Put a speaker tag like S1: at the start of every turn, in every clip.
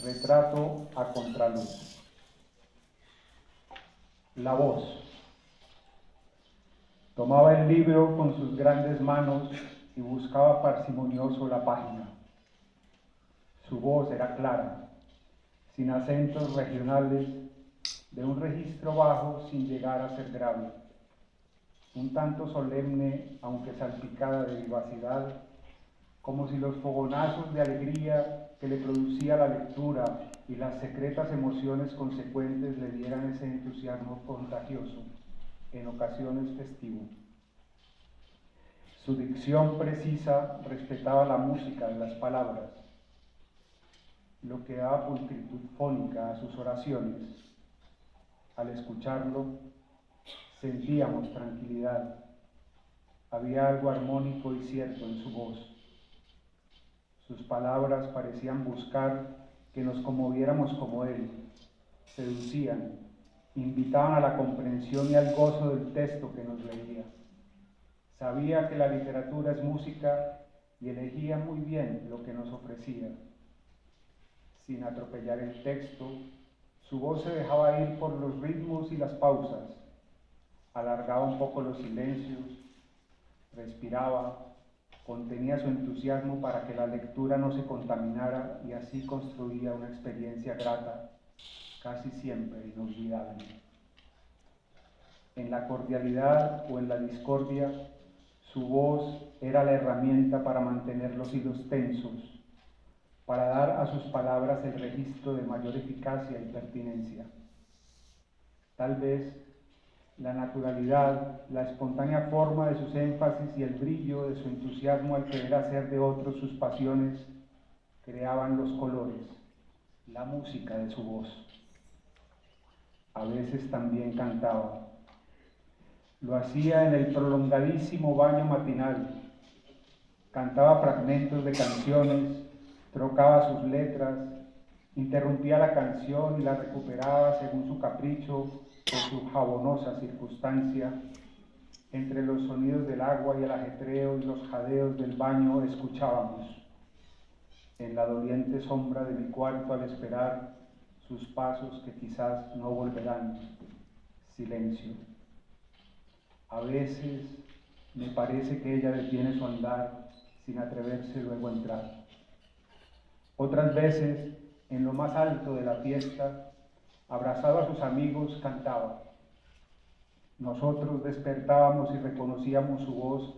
S1: Retrato a contraluz. La voz. Tomaba el libro con sus grandes manos y buscaba parsimonioso la página. Su voz era clara, sin acentos regionales, de un registro bajo sin llegar a ser grave, un tanto solemne aunque salpicada de vivacidad, como si los fogonazos de alegría que le producía la lectura y las secretas emociones consecuentes le dieran ese entusiasmo contagioso, en ocasiones festivo. Su dicción precisa respetaba la música de las palabras, lo que daba pulcritud fónica a sus oraciones. Al escucharlo, sentíamos tranquilidad. Había algo armónico y cierto en su voz. Sus palabras parecían buscar que nos conmoviéramos como él, seducían, invitaban a la comprensión y al gozo del texto que nos leía. Sabía que la literatura es música y elegía muy bien lo que nos ofrecía. Sin atropellar el texto, su voz se dejaba ir por los ritmos y las pausas, alargaba un poco los silencios, respiraba, contenía su entusiasmo para que la lectura no se contaminara y así construía una experiencia grata, casi siempre inolvidable. En la cordialidad o en la discordia, su voz era la herramienta para mantener los hilos tensos, para dar a sus palabras el registro de mayor eficacia y pertinencia. Tal vez la naturalidad, la espontánea forma de sus énfasis y el brillo de su entusiasmo al querer hacer de otros sus pasiones creaban los colores, la música de su voz. A veces también cantaba. Lo hacía en el prolongadísimo baño matinal. Cantaba fragmentos de canciones, trocaba sus letras, interrumpía la canción y la recuperaba según su capricho o su jabonosa circunstancia. Entre los sonidos del agua y el ajetreo y los jadeos del baño escuchábamos, en la doliente sombra de mi cuarto al esperar sus pasos que quizás no volverán, silencio. A veces me parece que ella detiene su andar sin atreverse luego a entrar. Otras veces, en lo más alto de la fiesta, abrazado a sus amigos, cantaba. Nosotros despertábamos y reconocíamos su voz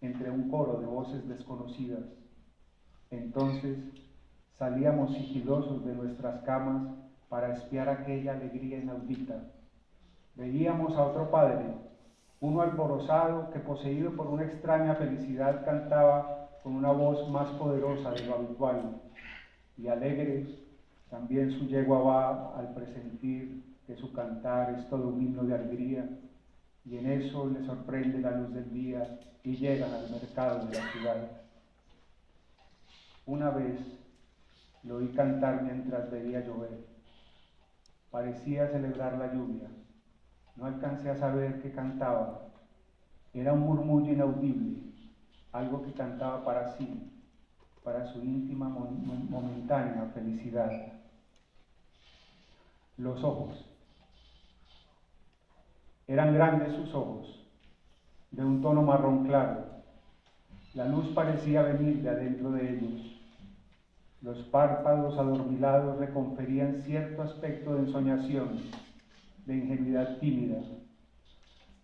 S1: entre un coro de voces desconocidas. Entonces salíamos sigilosos de nuestras camas para espiar aquella alegría inaudita. Veíamos a otro padre, uno alborozado que, poseído por una extraña felicidad, cantaba con una voz más poderosa de lo habitual, y alegre también su yegua va al presentir que su cantar es todo un himno de alegría, y en eso le sorprende la luz del día y llegan al mercado de la ciudad. Una vez lo oí cantar mientras veía llover. Parecía celebrar la lluvia. No alcancé a saber qué cantaba. Era un murmullo inaudible, algo que cantaba para sí, para su íntima momentánea felicidad. Los ojos. Eran grandes sus ojos, de un tono marrón claro. La luz parecía venir de adentro de ellos. Los párpados adormilados le conferían cierto aspecto de ensoñación, de ingenuidad tímida.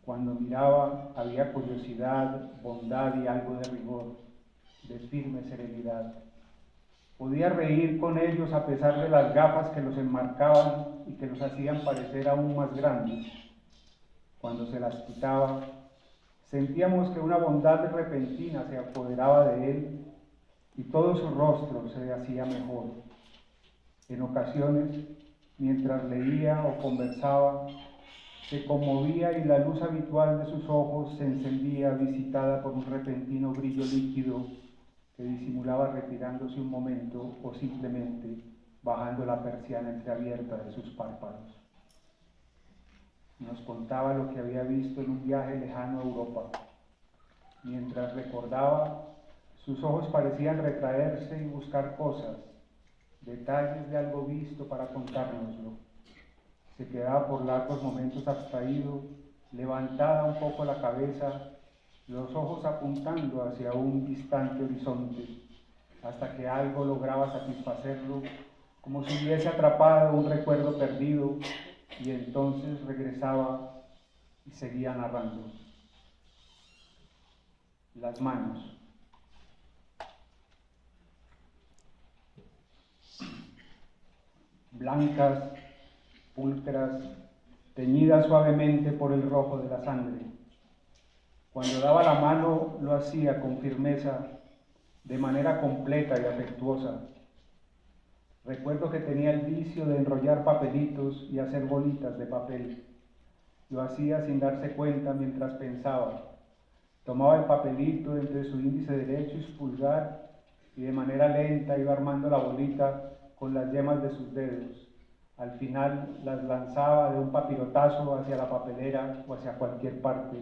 S1: Cuando miraba había curiosidad, bondad y algo de rigor, de firme serenidad. Podía reír con ellos a pesar de las gafas que los enmarcaban y que los hacían parecer aún más grandes. Cuando se las quitaba, sentíamos que una bondad repentina se apoderaba de él y todo su rostro se hacía mejor. En ocasiones, mientras leía o conversaba, se conmovía y la luz habitual de sus ojos se encendía, visitada por un repentino brillo líquido que disimulaba retirándose un momento o simplemente bajando la persiana entreabierta de sus párpados. Nos contaba lo que había visto en un viaje lejano a Europa. Mientras recordaba, sus ojos parecían retraerse y buscar cosas, detalles de algo visto para contárnoslo. Se quedaba por largos momentos abstraído, levantada un poco la cabeza, los ojos apuntando hacia un distante horizonte, hasta que algo lograba satisfacerlo, como si hubiese atrapado un recuerdo perdido, y entonces regresaba y seguía narrando. Las manos. Blancas, pulcras, teñidas suavemente por el rojo de la sangre. Cuando daba la mano lo hacía con firmeza, de manera completa y afectuosa. Recuerdo que tenía el vicio de enrollar papelitos y hacer bolitas de papel. Lo hacía sin darse cuenta mientras pensaba. Tomaba el papelito entre su índice derecho y su pulgar y de manera lenta iba armando la bolita con las yemas de sus dedos. Al final las lanzaba de un papirotazo hacia la papelera o hacia cualquier parte.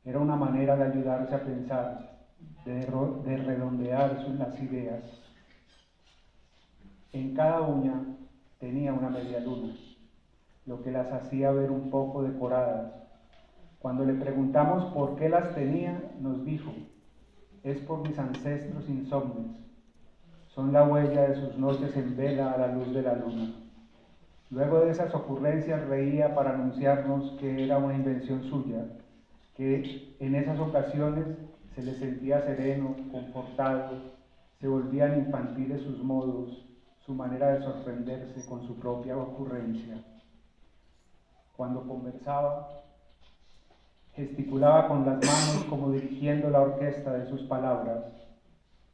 S1: Era una manera de ayudarse a pensar, de redondear las ideas. En cada uña tenía una media luna, lo que las hacía ver un poco decoradas. Cuando le preguntamos por qué las tenía, nos dijo: es por mis ancestros insomnes. Son la huella de sus noches en vela a la luz de la luna. Luego de esas ocurrencias reía para anunciarnos que era una invención suya, que en esas ocasiones se le sentía sereno, confortado, se volvían infantiles sus modos, su manera de sorprenderse con su propia ocurrencia. Cuando conversaba, gesticulaba con las manos como dirigiendo la orquesta de sus palabras.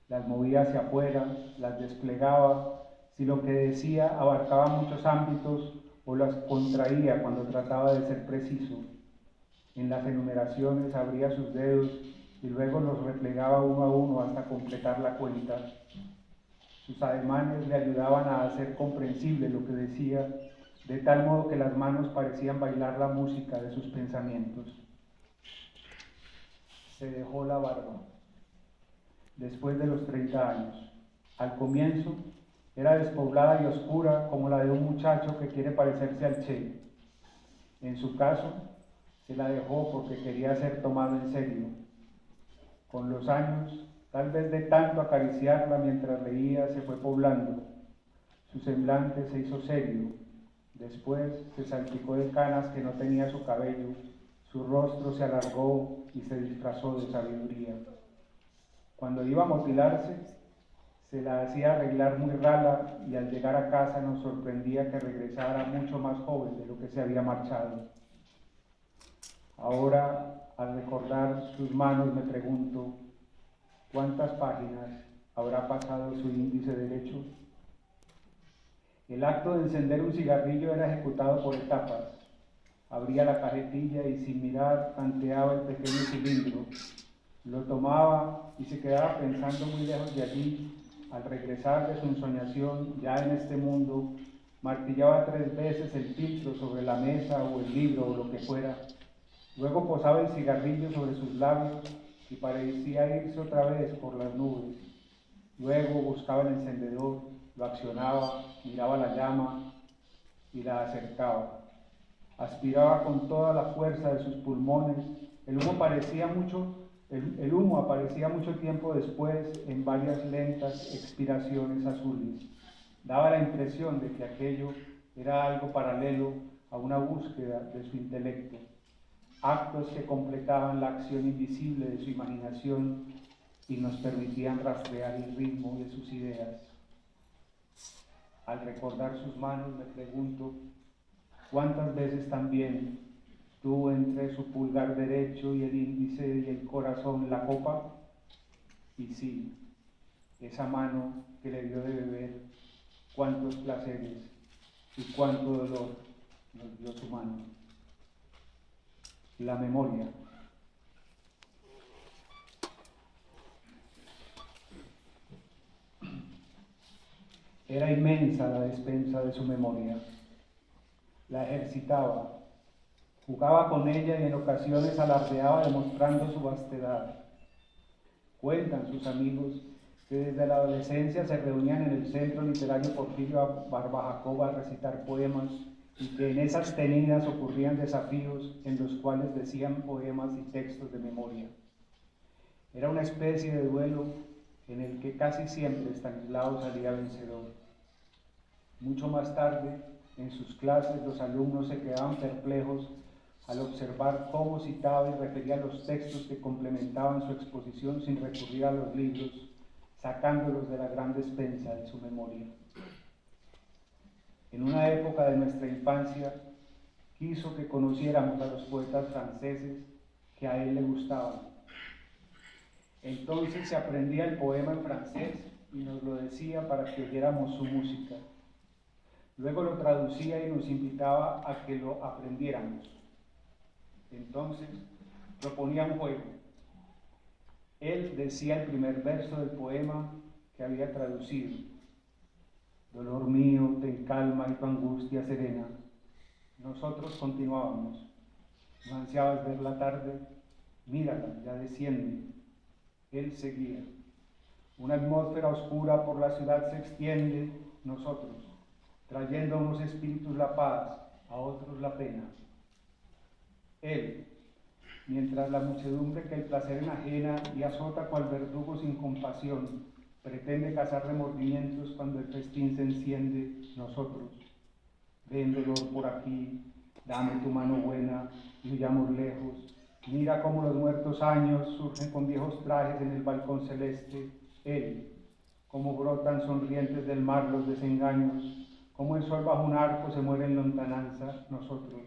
S1: Las movía hacia afuera, las desplegaba, si lo que decía abarcaba muchos ámbitos, o las contraía cuando trataba de ser preciso. En las enumeraciones abría sus dedos y luego los replegaba uno a uno hasta completar la cuenta. Sus ademanes le ayudaban a hacer comprensible lo que decía, de tal modo que las manos parecían bailar la música de sus pensamientos. Se dejó la barba después de los 30 años. Al comienzo era despoblada y oscura como la de un muchacho que quiere parecerse al Che. En su caso, se la dejó porque quería ser tomado en serio. Con los años, tal vez de tanto acariciarla mientras leía, se fue poblando. Su semblante se hizo serio. Después se salpicó de canas que no tenía su cabello. Su rostro se alargó y se disfrazó de sabiduría. Cuando iba a mutilarse, se la hacía arreglar muy rala y al llegar a casa nos sorprendía que regresara mucho más joven de lo que se había marchado. Ahora, al recordar sus manos, me pregunto, ¿cuántas páginas habrá pasado su índice derecho? El acto de encender un cigarrillo era ejecutado por etapas. Abría la cajetilla y sin mirar tanteaba el pequeño cilindro. Lo tomaba y se quedaba pensando muy lejos de allí. Al regresar de su ensoñación, ya en este mundo, martillaba 3 veces el filtro sobre la mesa o el libro o lo que fuera. Luego posaba el cigarrillo sobre sus labios y parecía irse otra vez por las nubes. Luego buscaba el encendedor, lo accionaba, miraba la llama y la acercaba. Aspiraba con toda la fuerza de sus pulmones. El humo aparecía mucho tiempo después en varias lentas expiraciones azules. Daba la impresión de que aquello era algo paralelo a una búsqueda de su intelecto. Actos que completaban la acción invisible de su imaginación y nos permitían rastrear el ritmo de sus ideas. Al recordar sus manos me pregunto, ¿cuántas veces también tuvo entre su pulgar derecho y el índice y el corazón la copa? Y sí, esa mano que le dio de beber, cuántos placeres y cuánto dolor nos dio su mano. La memoria. Era inmensa la despensa de su memoria. La ejercitaba, jugaba con ella y en ocasiones alardeaba demostrando su vastedad. Cuentan sus amigos que desde la adolescencia se reunían en el Centro Literario Porfirio Barbajacoba a recitar poemas y que en esas tenidas ocurrían desafíos en los cuales decían poemas y textos de memoria. Era una especie de duelo en el que casi siempre Estanislao salía vencedor. Mucho más tarde, en sus clases, los alumnos se quedaban perplejos al observar cómo citaba y refería los textos que complementaban su exposición sin recurrir a los libros, sacándolos de la gran despensa de su memoria. En una época de nuestra infancia, quiso que conociéramos a los poetas franceses que a él le gustaban. Entonces se aprendía el poema en francés y nos lo decía para que oyéramos su música. Luego lo traducía y nos invitaba a que lo aprendiéramos. Entonces proponía un juego. Él decía el primer verso del poema que había traducido. Dolor mío, ten calma y tu angustia serena. Nosotros continuábamos. ¿No ansiabas ver la tarde? Mírala, ya desciende. Él seguía. Una atmósfera oscura por la ciudad se extiende. Nosotros, trayendo a unos espíritus la paz, a otros la pena. Él, mientras la muchedumbre que el placer enajena y azota cual verdugo sin compasión, pretende cazar remordimientos cuando el festín se enciende, nosotros, ven dolor por aquí, dame tu mano buena y huyamos lejos. Mira cómo los muertos años surgen con viejos trajes en el balcón celeste. Él, cómo brotan sonrientes del mar los desengaños, cómo el sol bajo un arco se muere en lontananza, nosotros,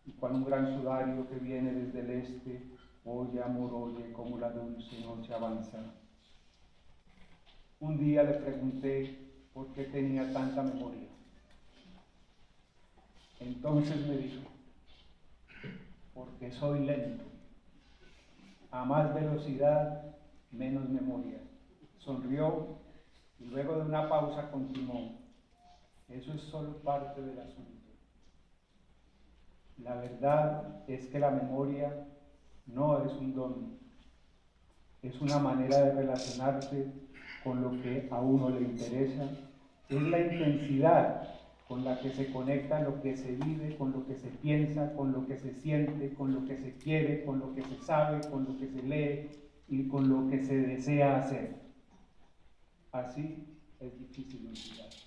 S1: y cual un gran sudario que viene desde el este, oye, amor, oye, cómo la dulce noche avanza. Un día le pregunté por qué tenía tanta memoria. Entonces me dijo, porque soy lento. A más velocidad, menos memoria. Sonrió y luego de una pausa continuó. Eso es solo parte del asunto. La verdad es que la memoria no es un don, es una manera de relacionarse con lo que a uno le interesa, es la intensidad con la que se conecta lo que se vive, con lo que se piensa, con lo que se siente, con lo que se quiere, con lo que se sabe, con lo que se lee y con lo que se desea hacer. Así es difícil olvidar.